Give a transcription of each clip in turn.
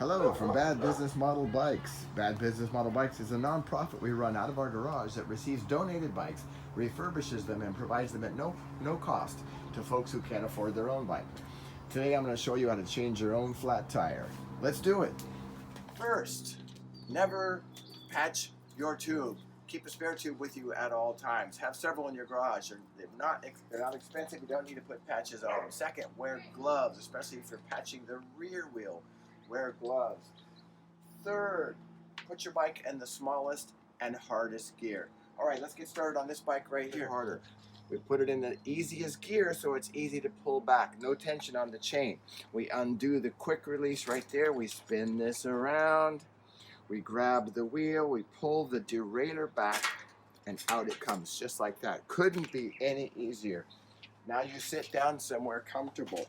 Hello from Bad Business Model Bikes. Bad Business Model Bikes is a non-profit we run out of our garage that receives donated bikes, refurbishes them, and provides them at no cost to folks who can't afford their own bike. Today I'm going to show you how to change your own flat tire. Let's do it. First, never patch your tube. Keep a spare tube with you at all times. Have several in your garage. They're not expensive. You don't need to put patches on them. Second, wear gloves, especially if you're patching the rear wheel. Wear gloves. Third, put your bike in the smallest and hardest gear. All right, let's get started on this bike right here. Harder. We put it in the easiest gear so it's easy to pull back. No tension on the chain. We undo the quick release right there. We spin this around. We grab the wheel. We pull the derailleur back and out it comes just like that. Couldn't be any easier. Now you sit down somewhere comfortable.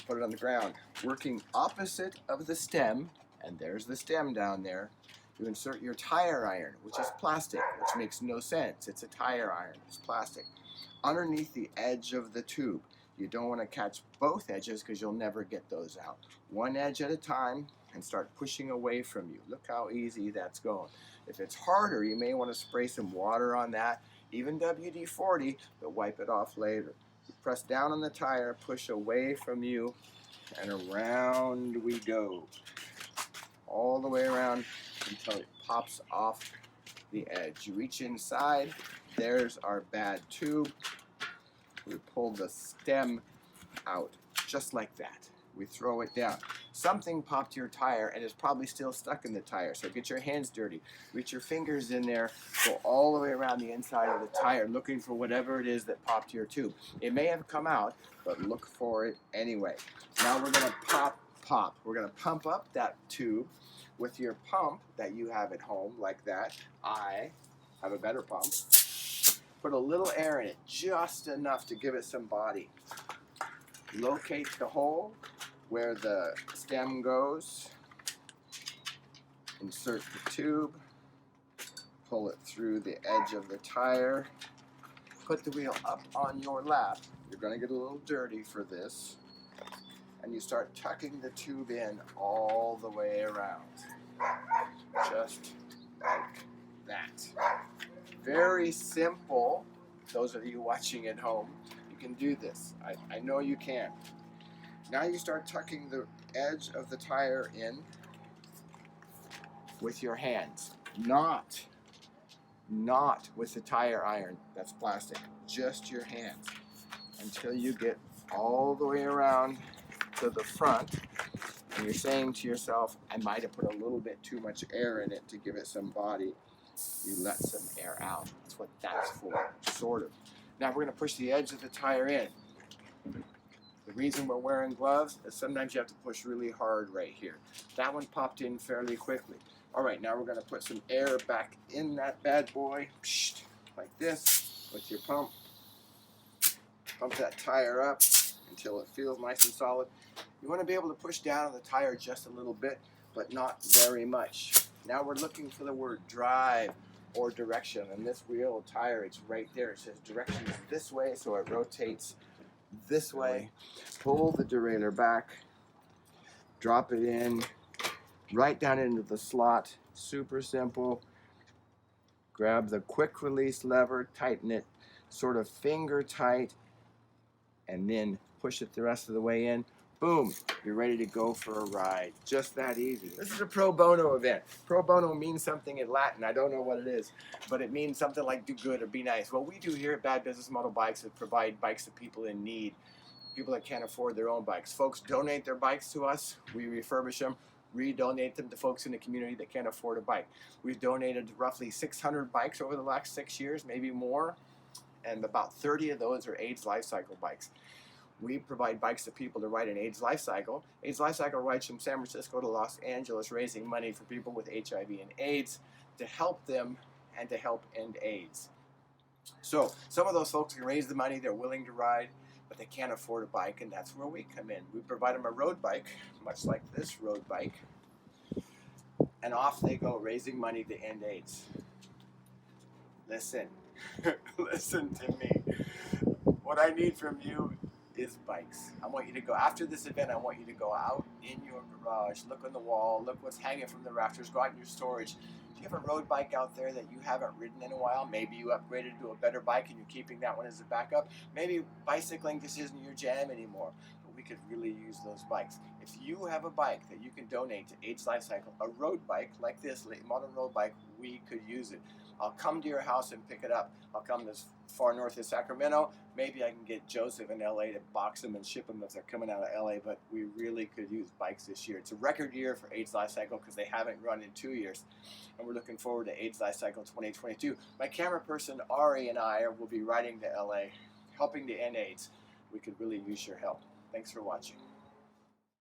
Put it on the ground. Working opposite of the stem, and there's the stem down there, you insert your tire iron, which is plastic, which makes no sense. It's a tire iron, it's plastic, underneath the edge of the tube. You don't want to catch both edges because you'll never get those out. One edge at a time and start pushing away from you. Look how easy that's going. If it's harder, you may want to spray some water on that, even WD-40, but wipe it off later. You press down on the tire, push away from you, and around we go. All the way around until it pops off the edge. You reach inside, there's our bad tube. We pull the stem out just like that. We throw it down. Something popped your tire and is probably still stuck in the tire, so get your hands dirty. Reach your fingers in there, go all the way around the inside of the tire looking for whatever it is that popped your tube. It may have come out, but look for it anyway. Now we're going to pop. We're going to pump up that tube with your pump that you have at home like that. I have a better pump. Put a little air in it, just enough to give it some body. Locate the hole where the stem goes. Insert the tube. Pull it through the edge of the tire. Put the wheel up on your lap. You're going to get a little dirty for this. And you start tucking the tube in all the way around. Just like that. Very simple. Those of you watching at home, you can do this. I know you can. Now you start tucking the edge of the tire in with your hands. Not with the tire iron. That's plastic. Just your hands. Until you get all the way around to the front. And you're saying to yourself, I might have put a little bit too much air in it to give it some body. You let some air out. That's what that's for, sort of. Now we're going to push the edge of the tire in. The reason we're wearing gloves is sometimes you have to push really hard right here. That one popped in fairly quickly. All right, now we're going to put some air back in that bad boy, like this, with your pump. Pump that tire up until it feels nice and solid. You want to be able to push down on the tire just a little bit, but not very much. Now we're looking for the word drive or direction. And this wheel tire, it's right there. It says direction is this way, so it rotates this way. Pull the derailleur back, drop it in, right down into the slot. Super simple. Grab the quick release lever, tighten it sort of finger tight, and then push it the rest of the way in. Boom, you're ready to go for a ride. Just that easy. This is a pro bono event. Pro bono means something in Latin. I don't know what it is, but it means something like do good or be nice. What we do here at Bad Business Model Bikes is provide bikes to people in need, people that can't afford their own bikes. Folks donate their bikes to us. We refurbish them, redonate them to folks in the community that can't afford a bike. We've donated roughly 600 bikes over the last 6 years, maybe more, and about 30 of those are AIDS Life Cycle bikes. We provide bikes to people to ride an AIDS Life Cycle. AIDS Life Cycle rides from San Francisco to Los Angeles, raising money for people with HIV and AIDS to help them and to help end AIDS. So some of those folks can raise the money, they're willing to ride, but they can't afford a bike, and that's where we come in. We provide them a road bike, much like this road bike, and off they go, raising money to end AIDS. Listen, listen to me. What I need from you is bikes. I want you to go, after this event, I want you to go out in your garage, look on the wall, look what's hanging from the rafters, go out in your storage. Do you have a road bike out there that you haven't ridden in a while? Maybe you upgraded to a better bike and you're keeping that one as a backup. Maybe bicycling just isn't your jam anymore, but we could really use those bikes. If you have a bike that you can donate to AIDS Life Cycle, a road bike like this, late model road bike, we could use it. I'll come to your house and pick it up. I'll come as far north as Sacramento. Maybe I can get Joseph in LA to box them and ship them if they're coming out of LA, but we really could use bikes this year. It's a record year for AIDS Life Cycle because they haven't run in 2 years, and we're looking forward to AIDS Life Cycle 2022. My camera person Ari and I will be riding to LA, helping to end AIDS. We could really use your help. Thanks for watching.